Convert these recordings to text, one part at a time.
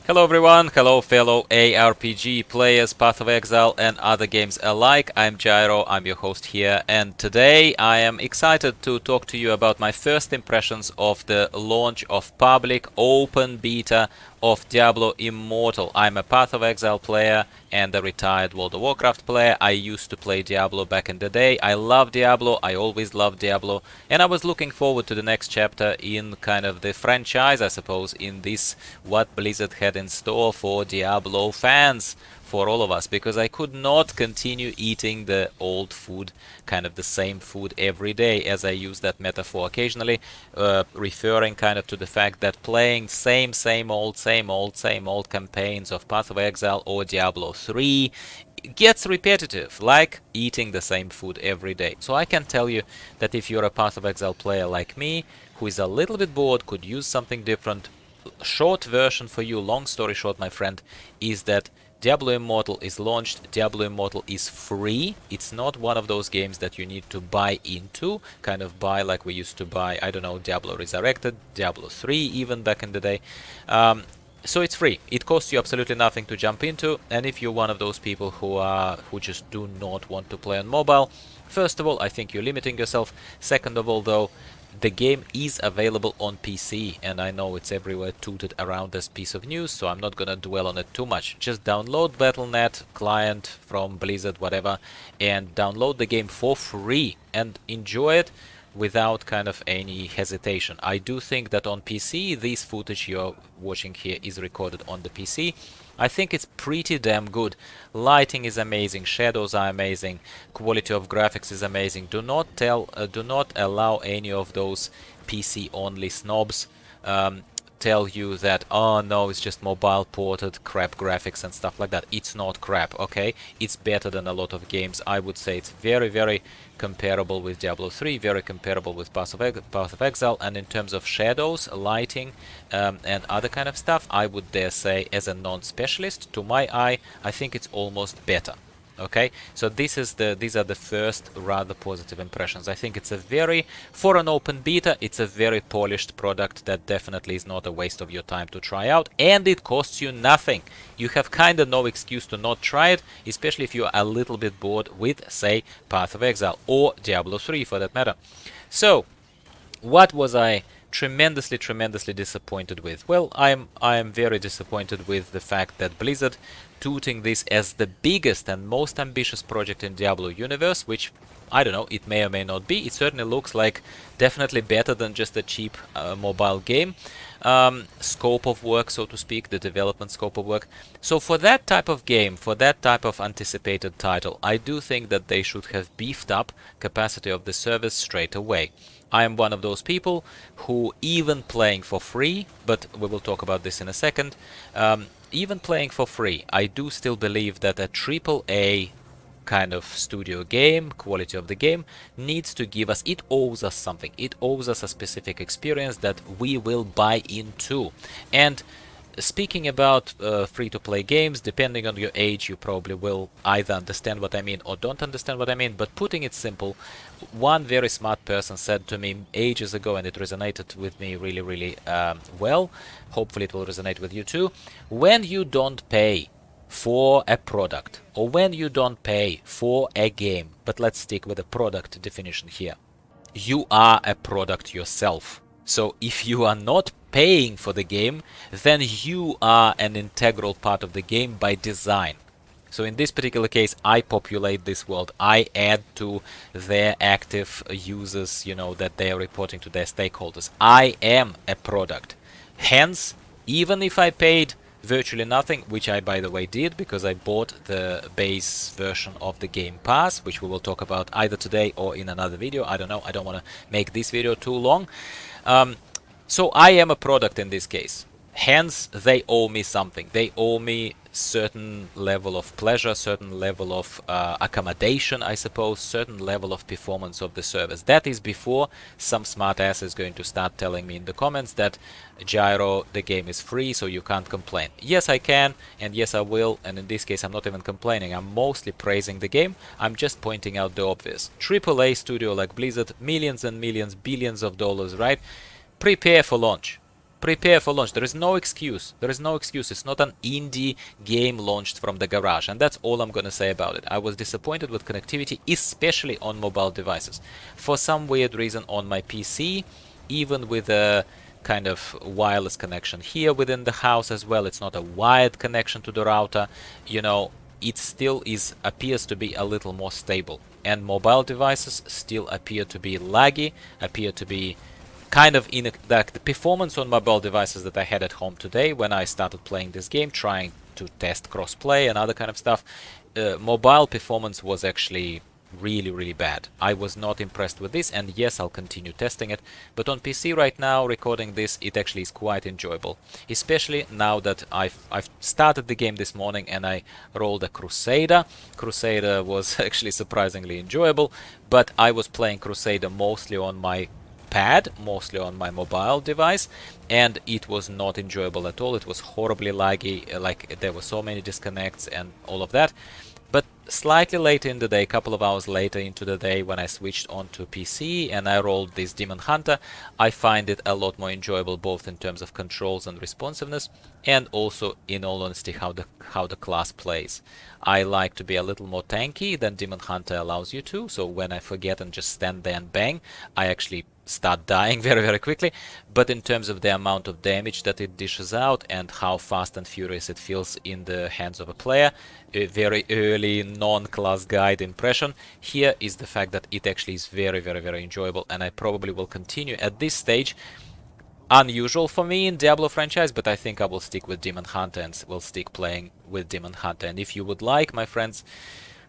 Hello everyone, hello fellow ARPG players, Path of Exile and other games alike. I'm Gyro, I'm your host here, and today I am excited to talk to you about my first impressions of the launch of public open beta of Diablo Immortal. I'm a Path of Exile player and a retired World of Warcraft player. I used to play Diablo back in the day. I love Diablo, I always loved Diablo, and I was looking forward to the next chapter in kind of the franchise, I suppose, in this what Blizzard had in store for Diablo fans, for all of us, because I could not continue eating the old food, kind of the same food every day, as I use that metaphor occasionally, referring kind of to the fact that playing same old campaigns of Path of Exile or Diablo 3 gets repetitive, like eating the same food every day. So I can tell you that if you're a Path of Exile player like me, who is a little bit bored, could use something different, short version for you, long story short, my friend, is that Diablo Immortal is launched. Diablo Immortal is free. It's not one of those games that you need to buy into, kind of buy like we used to buy, I don't know, Diablo Resurrected, Diablo 3 even back in the day. So it's free. It costs you absolutely nothing to jump into, and if you're one of those people who just do not want to play on mobile, first of all, I think you're limiting yourself. Second of all, though, the game is available on PC, and I know it's everywhere tooted around as piece of news, so I'm not gonna dwell on it too much. Just download Battle.net client from Blizzard, whatever, and download the game for free and enjoy it without kind of any hesitation. I do think that on PC, this footage you're watching here is recorded on the PC. I think it's pretty damn good. Lighting is amazing, shadows are amazing, quality of graphics is amazing. Do not allow any of those PC-only snobs tell you that, oh no, it's just mobile ported crap graphics and stuff like that. It's not crap, okay? It's better than a lot of games. I would say it's very comparable with Diablo 3, very comparable with Path of Exile, and in terms of shadows, lighting, and other kind of stuff, I would dare say, as a non-specialist, to my eye, I think it's almost better. Okay, so these are the first rather positive impressions. I think it's for an open beta, it's a very polished product that definitely is not a waste of your time to try out, and it costs you nothing. You have kind of no excuse to not try it, especially if you're a little bit bored with, say, Path of Exile or Diablo 3 for that matter. So, what was I tremendously disappointed with? Well, I am very disappointed with the fact that Blizzard tooting this as the biggest and most ambitious project in Diablo universe, which I don't know, it may or may not be. It certainly looks like definitely better than just a cheap mobile game. Scope of work, so to speak, the development scope of work. So for that type of game, for that type of anticipated title, I do think that they should have beefed up capacity of the service straight away. I am one of those people who, even playing for free, but we will talk about this in a second, even playing for free, I do still believe that a AAA kind of studio game, quality of the game, needs to give us, it owes us something. It owes us a specific experience that we will buy into. And speaking about free-to-play games, depending on your age, you probably will either understand what I mean or don't understand what I mean, but putting it simple, one very smart person said to me ages ago, and it resonated with me really well, hopefully it will resonate with you too: when you don't pay for a product, or when you don't pay for a game, but let's stick with the product definition here, you are a product yourself. So if you are not paying for the game, then you are an integral part of the game by design. So in this particular case, I populate this world. I add to their active users, that they are reporting to their stakeholders. I am a product. Hence, even if I paid virtually nothing, which I, by the way, did, because I bought the base version of the Game Pass, which we will talk about either today or in another video. I don't know. I don't want to make this video too long. So I am a product in this case. Hence, they owe me something. They owe me certain level of pleasure, certain level of accommodation, I suppose, certain level of performance of the service. That is before some smart ass is going to start telling me in the comments that, Gyro, the game is free, so you can't complain. Yes, I can, and yes, I will, and in this case, I'm not even complaining. I'm mostly praising the game. I'm just pointing out the obvious. AAA studio like Blizzard, millions and millions, billions of dollars, right? Prepare for launch. prepare for launch. There is no excuse. There is no excuse. It's not an indie game launched from the garage, and that's all I'm gonna say about it. I was disappointed with connectivity, especially on mobile devices. For some weird reason on my PC, even with a kind of wireless connection here within the house as well, it's not a wired connection to the router, you know, it still appears to be a little more stable. And mobile devices still appear to be laggy, appear to be kind of like the performance on mobile devices that I had at home today when I started playing this game, trying to test crossplay and other kind of stuff. Mobile performance was actually really bad. I was not impressed with this, and yes, I'll continue testing it, but on PC right now, recording this, it actually is quite enjoyable, especially now that I've started the game this morning and I rolled a Crusader. Crusader was actually surprisingly enjoyable, but I was playing Crusader mostly on my pad, mostly on my mobile device, and it was not enjoyable at all. It was horribly laggy, like there were so many disconnects and all of that. But slightly later in the day, a couple of hours later into the day, when I switched on to PC and I rolled this Demon Hunter, I find it a lot more enjoyable, both in terms of controls and responsiveness, and also, in all honesty, how the class plays. I like to be a little more tanky than Demon Hunter allows you to, so when I forget and just stand there and bang, I actually start dying very quickly. But in terms of the amount of damage that it dishes out and how fast and furious it feels in the hands of a player, a very early non-class guide impression here is the fact that it actually is very enjoyable, and I probably will continue at this stage. Unusual for me in Diablo franchise, but I think I will stick with Demon Hunter and will stick playing with Demon Hunter. And if you would like, my friends,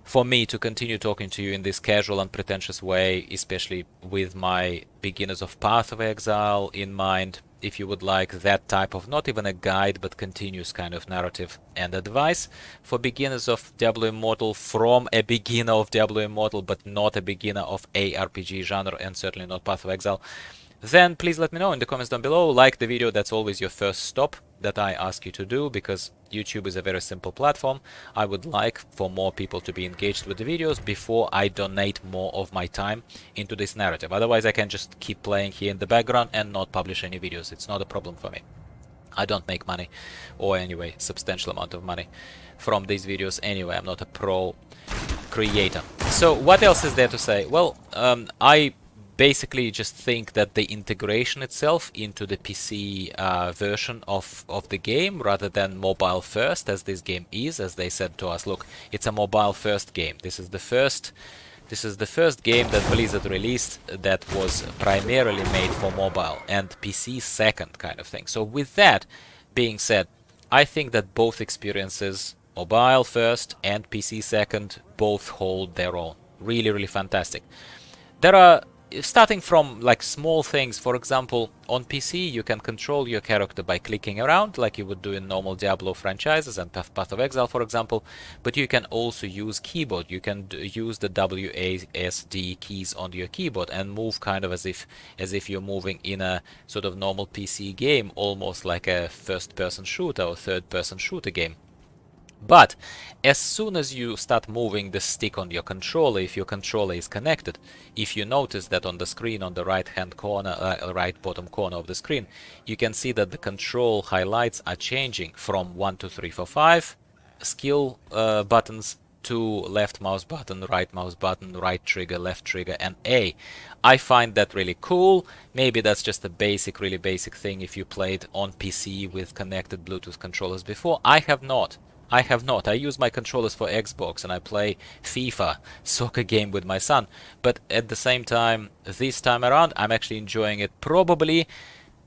for me to continue talking to you in this casual and pretentious way, especially with my beginners of Path of Exile in mind, if you would like that type of, not even a guide, but continuous kind of narrative and advice for beginners of Diablo Immortal, from a beginner of Diablo Immortal, but not a beginner of a RPG genre, and certainly not Path of Exile, then please let me know in the comments down below. Like the video, that's always your first stop that I ask you to do, because YouTube is a very simple platform. I would like for more people to be engaged with the videos before I donate more of my time into this narrative. Otherwise, I can just keep playing here in the background and not publish any videos. It's not a problem for me. I don't make money, or anyway, substantial amount of money from these videos anyway. I'm not a pro creator. So what else is there to say? Well, I basically just think that the integration itself into the PC version of the game, rather than mobile first, as this game is, as they said to us, look, it's a mobile first game. This is the first game that Blizzard released that was primarily made for mobile, and PC second kind of thing. So with that being said, I think that both experiences, mobile first and PC second, both hold their own. Really fantastic. There are, starting from like small things, for example, on PC you can control your character by clicking around like you would do in normal Diablo franchises and Path of Exile, for example, but you can also use keyboard. You can use the WASD keys on your keyboard and move kind of as if you're moving in a sort of normal PC game, almost like a first-person shooter or third-person shooter game. But as soon as you start moving the stick on your controller, if your controller is connected, if you notice that on the screen on the right hand corner, right bottom corner of the screen, you can see that the control highlights are changing from 1, 2, 3, 4, 5 skill buttons to left mouse button, right mouse button, right trigger, left trigger, and A. I find that really cool. Maybe that's just a really basic thing if you played on PC with connected Bluetooth controllers before. I have not. I use my controllers for Xbox and I play FIFA, soccer game with my son. But at the same time, this time around, I'm actually enjoying it probably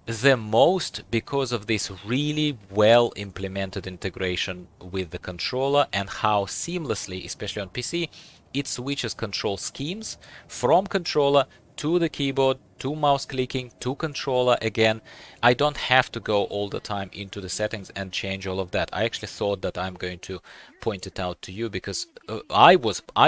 the most because of this really well implemented integration with the controller and how seamlessly, especially on PC, it switches control schemes from controller to the keyboard, to mouse clicking, to controller again. I don't have to go all the time into the settings and change all of that. I actually thought that I'm going to point it out to you because I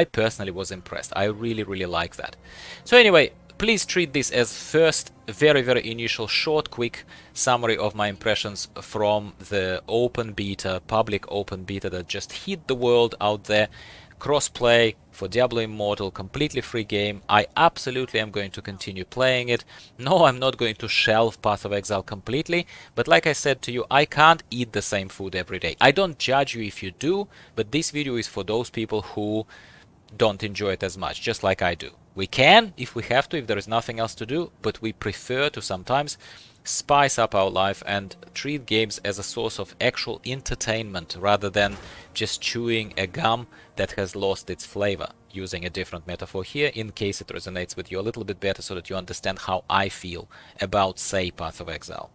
personally was impressed. I really like that. So anyway, please treat this as first very initial short quick summary of my impressions from the open beta, public open beta that just hit the world out there cross-play for Diablo Immortal, completely free game. I absolutely am going to continue playing it. No, I'm not going to shelve Path of Exile completely, but like I said to you, I can't eat the same food every day. I don't judge you if you do, but this video is for those people who don't enjoy it as much, just like I do. We can, if we have to, if there is nothing else to do, but we prefer to sometimes spice up our life and treat games as a source of actual entertainment rather than just chewing a gum that has lost its flavor. Using a different metaphor here in case it resonates with you a little bit better so that you understand how I feel about, say, Path of Exile.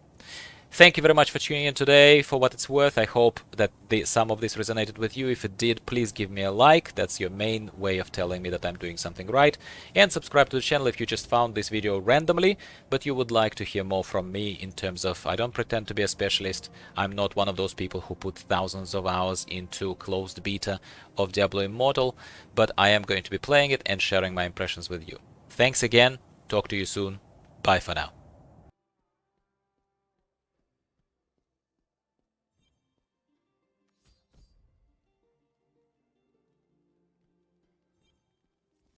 Thank you very much for tuning in today. For what it's worth, I hope that some of this resonated with you. If it did, please give me a like. That's your main way of telling me that I'm doing something right. And subscribe to the channel if you just found this video randomly, but you would like to hear more from me in terms of, I don't pretend to be a specialist. I'm not one of those people who put thousands of hours into closed beta of Diablo Immortal, but I am going to be playing it and sharing my impressions with you. Thanks again. Talk to you soon. Bye for now.